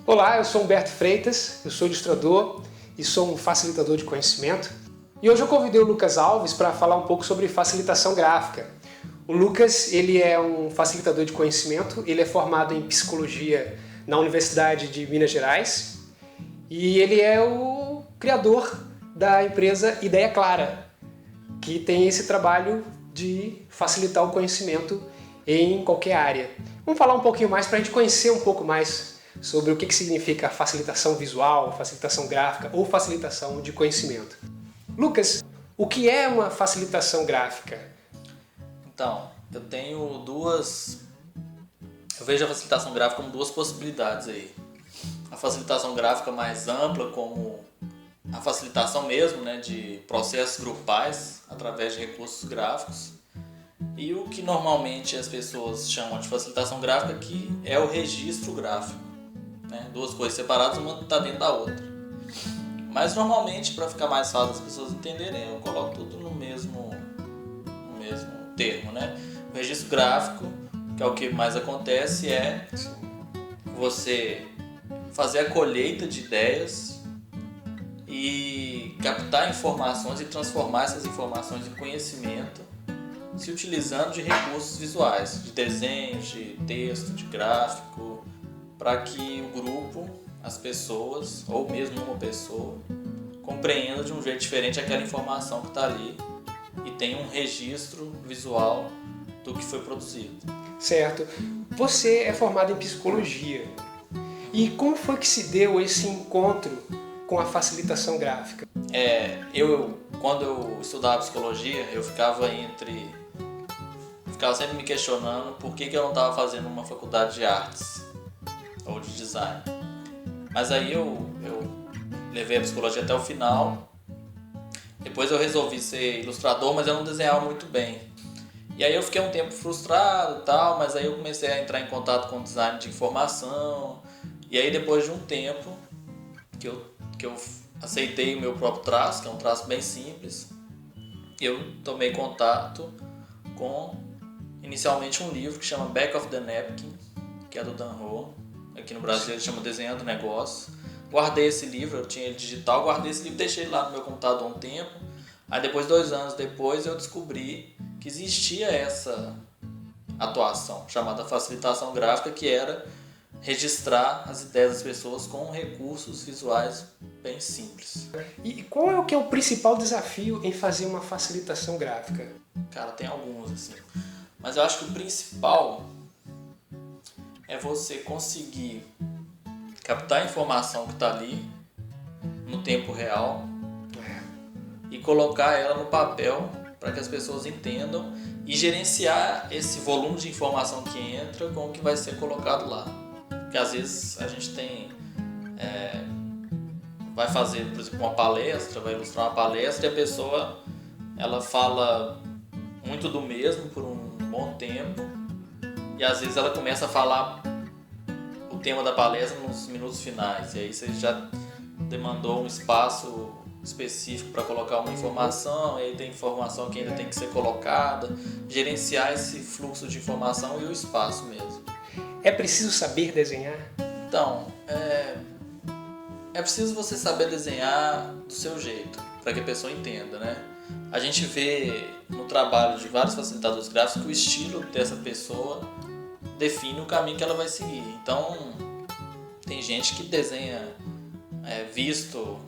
Olá, eu sou Humberto Freitas, eu sou ilustrador e sou um facilitador de conhecimento. E hoje eu convidei o Lucas Alves para falar um pouco sobre facilitação gráfica. O Lucas, ele é um facilitador de conhecimento, ele é formado em psicologia na Universidade de Minas Gerais e ele é o criador da empresa Ideia Clara, que tem esse trabalho de facilitar o conhecimento em qualquer área. Vamos falar um pouquinho mais para a gente conhecer um pouco mais sobre o que significa facilitação visual, facilitação gráfica ou facilitação de conhecimento. Lucas, o que é uma facilitação gráfica? Então, eu vejo a facilitação gráfica como duas possibilidades aí. A facilitação gráfica mais ampla, como a facilitação mesmo, né, de processos grupais através de recursos gráficos, e o que normalmente as pessoas chamam de facilitação gráfica, que é o registro gráfico, né? Duas coisas separadas, uma está dentro da outra. Mas normalmente, para ficar mais fácil as pessoas entenderem, eu coloco tudo no mesmo termo, né? O registro gráfico, que é o que mais acontece, é você fazer a colheita de ideias e captar informações e transformar essas informações em conhecimento, se utilizando de recursos visuais, de desenho, de texto, de gráfico, para que o grupo, as pessoas, ou mesmo uma pessoa, compreenda de um jeito diferente aquela informação que está ali e tenha um registro visual do que foi produzido. Certo. Você é formado em psicologia. E como foi que se deu esse encontro com a facilitação gráfica? Quando eu estudava psicologia, eu ficava sempre me questionando por que eu não estava fazendo uma faculdade de artes ou de design. Mas aí eu levei a psicologia até o final. Depois eu resolvi ser ilustrador, mas eu não desenhava muito bem. E aí eu fiquei um tempo frustrado e tal, mas aí eu comecei a entrar em contato com design de informação. E aí depois de um tempo que eu aceitei o meu próprio traço, que é um traço bem simples, eu tomei contato com inicialmente um livro que chama Back of the Napkin, que é do Dan Ho. Aqui no Brasil ele chama Desenhando Negócio. Guardei esse livro, eu tinha ele digital, guardei esse livro e deixei ele lá no meu computador um tempo. Aí depois, 2 anos depois, eu descobri que existia essa atuação chamada facilitação gráfica, que era registrar as ideias das pessoas com recursos visuais bem simples. E qual é o principal desafio em fazer uma facilitação gráfica? Cara, tem alguns assim. Mas eu acho que o principal é você conseguir captar a informação que está ali no tempo real e colocar ela no papel para que as pessoas entendam e gerenciar esse volume de informação que entra com o que vai ser colocado lá. Porque às vezes a gente vai fazer, por exemplo, uma palestra, vai ilustrar uma palestra e a pessoa ela fala muito do mesmo por um bom tempo e às vezes ela começa a falar o tema da palestra nos minutos finais e aí você já demandou um espaço específico para colocar uma informação, e aí tem informação que ainda tem que ser colocada, gerenciar esse fluxo de informação e o espaço mesmo. É preciso saber desenhar? Então, é preciso você saber desenhar do seu jeito, para que a pessoa entenda, né? A gente vê no trabalho de vários facilitadores gráficos que o estilo dessa pessoa define o caminho que ela vai seguir. Então, tem gente que desenha visto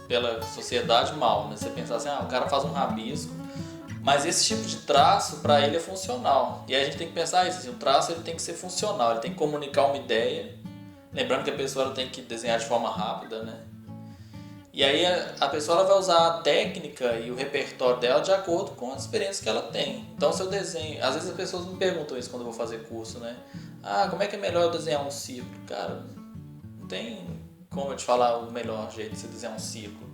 pela sociedade mal, né? Você pensa assim, o cara faz um rabisco, mas esse tipo de traço para ele é funcional. E aí a gente tem que pensar isso, assim, o traço ele tem que ser funcional, ele tem que comunicar uma ideia, lembrando que a pessoa ela tem que desenhar de forma rápida, né? E aí a pessoa ela vai usar a técnica e o repertório dela de acordo com a experiência que ela tem. Então se eu desenho, às vezes as pessoas me perguntam isso quando eu vou fazer curso, né? Como é que é melhor eu desenhar um círculo? Cara, não tem como eu te falar o melhor jeito de você desenhar um círculo.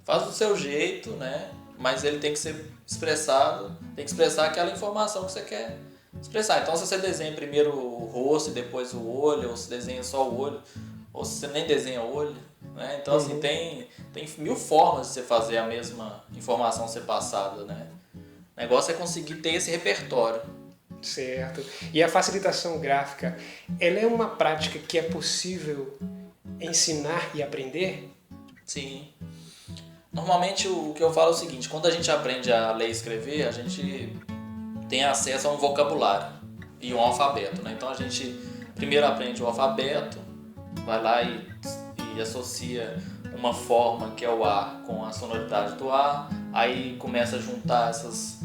Faz do seu jeito, né? Mas ele tem que ser expressado, tem que expressar aquela informação que você quer expressar. Então se você desenha primeiro o rosto e depois o olho, ou se desenha só o olho, ou se você nem desenha o olho, né? Então assim, tem 1000 formas de você fazer a mesma informação ser passada, né? O negócio é conseguir ter esse repertório. Certo. E a facilitação gráfica, ela é uma prática que é possível ensinar e aprender? Sim. Normalmente o que eu falo é o seguinte, quando a gente aprende a ler e escrever, a gente tem acesso a um vocabulário e um alfabeto, né? Então a gente primeiro aprende o alfabeto, vai lá e associa uma forma que é o A com a sonoridade do A, aí começa a juntar essas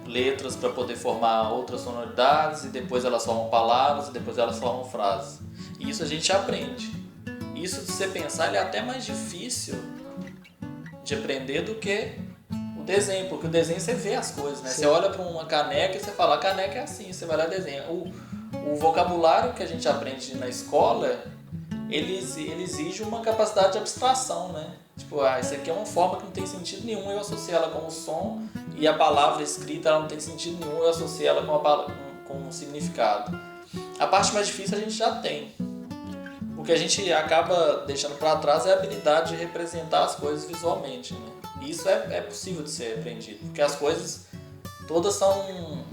letras para poder formar outras sonoridades e depois elas formam palavras e depois elas formam frases. E isso a gente aprende. Isso, se você pensar, ele é até mais difícil de aprender do que o desenho, porque o desenho você vê as coisas, né? Você olha para uma caneca e você fala, a caneca é assim, você vai lá e desenha. O vocabulário que a gente aprende na escola, ele exige uma capacidade de abstração, né? Tipo, isso aqui é uma forma que não tem sentido nenhum, eu associo ela com o som, e a palavra escrita ela não tem sentido nenhum, eu associo ela com um significado. A parte mais difícil a gente já tem. O que a gente acaba deixando para trás é a habilidade de representar as coisas visualmente, né? E isso é possível de ser aprendido, porque as coisas todas são...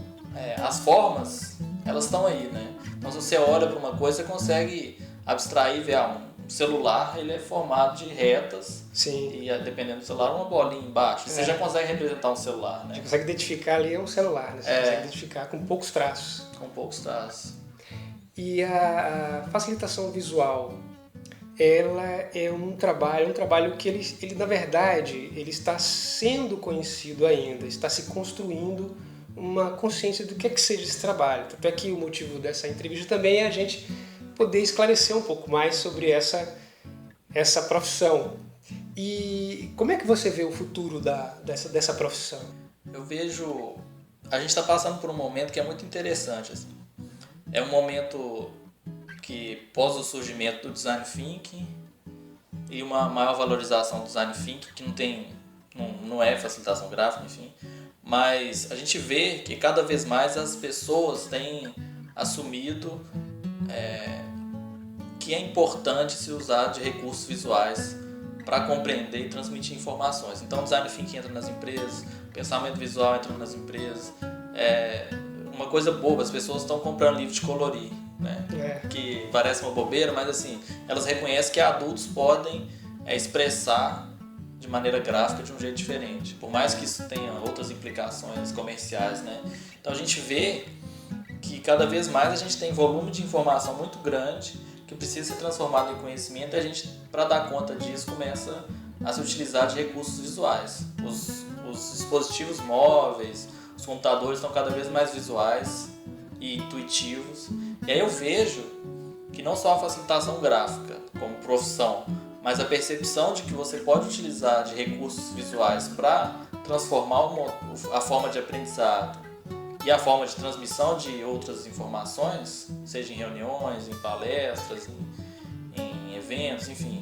as formas, elas estão aí, né? Então, se você olha para uma coisa, você consegue abstrair e ver um celular, ele é formado de retas. Sim. E dependendo do celular, uma bolinha embaixo. Você já consegue representar um celular, né? Você consegue identificar ali um celular, né? Você consegue identificar com poucos traços. Com poucos traços. E a facilitação visual, ela é um trabalho que ele na verdade, ele está sendo conhecido ainda, está se construindo uma consciência do que é que seja esse trabalho. Tanto é que o motivo dessa entrevista também é a gente poder esclarecer um pouco mais sobre essa profissão. E como é que você vê o futuro dessa profissão? Eu vejo... A gente está passando por um momento que é muito interessante, assim. É um momento que, pós o surgimento do Design Thinking e uma maior valorização do Design Thinking, que não é facilitação gráfica, enfim, mas a gente vê que cada vez mais as pessoas têm assumido que é importante se usar de recursos visuais para compreender e transmitir informações. Então o Design Thinking entra nas empresas, o pensamento visual entra nas empresas. Uma coisa boba, as pessoas estão comprando livro de colorir, né? Que parece uma bobeira, mas assim, elas reconhecem que adultos podem expressar de maneira gráfica de um jeito diferente, por mais que isso tenha outras implicações comerciais, né? Então a gente vê que cada vez mais a gente tem volume de informação muito grande que precisa ser transformado em conhecimento, e a gente, para dar conta disso, começa a se utilizar de recursos visuais. Os dispositivos móveis, os computadores estão cada vez mais visuais e intuitivos. E aí eu vejo que não só a facilitação gráfica como profissão, mas a percepção de que você pode utilizar de recursos visuais para transformar a forma de aprendizado e a forma de transmissão de outras informações, seja em reuniões, em palestras, em eventos, enfim,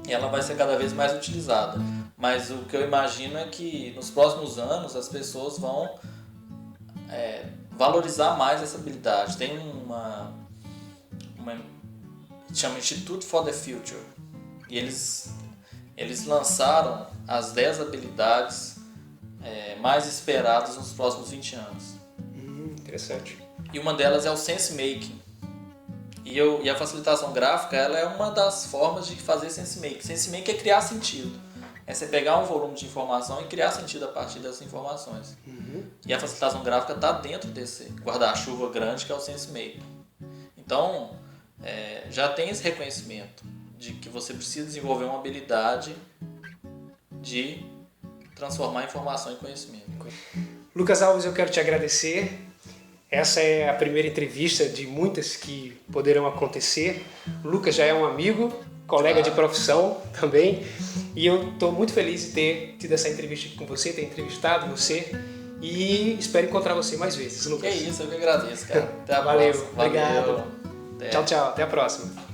ela vai ser cada vez mais utilizada. Mas o que eu imagino é que nos próximos anos as pessoas vão valorizar mais essa habilidade. Tem uma chama Institute for the Future, e eles lançaram as 10 habilidades mais esperadas nos próximos 20 anos. Interessante. E uma delas é o sense making. E a facilitação gráfica, ela é uma das formas de fazer sense making. Sense making é criar sentido. É você pegar um volume de informação e criar sentido a partir dessas informações. E a facilitação gráfica está dentro desse guarda-chuva grande que é o sense making. Então, já tem esse reconhecimento de que você precisa desenvolver uma habilidade de transformar informação em conhecimento. Lucas Alves, eu quero te agradecer. Essa é a primeira entrevista de muitas que poderão acontecer. O Lucas já é um amigo, colega de profissão também, e eu estou muito feliz de ter tido essa entrevista aqui com você, ter entrevistado você, e espero encontrar você mais vezes, Lucas. Que isso, eu que agradeço, cara. Até a Valeu, próxima. obrigado. Valeu. Tchau, tchau. Até a próxima.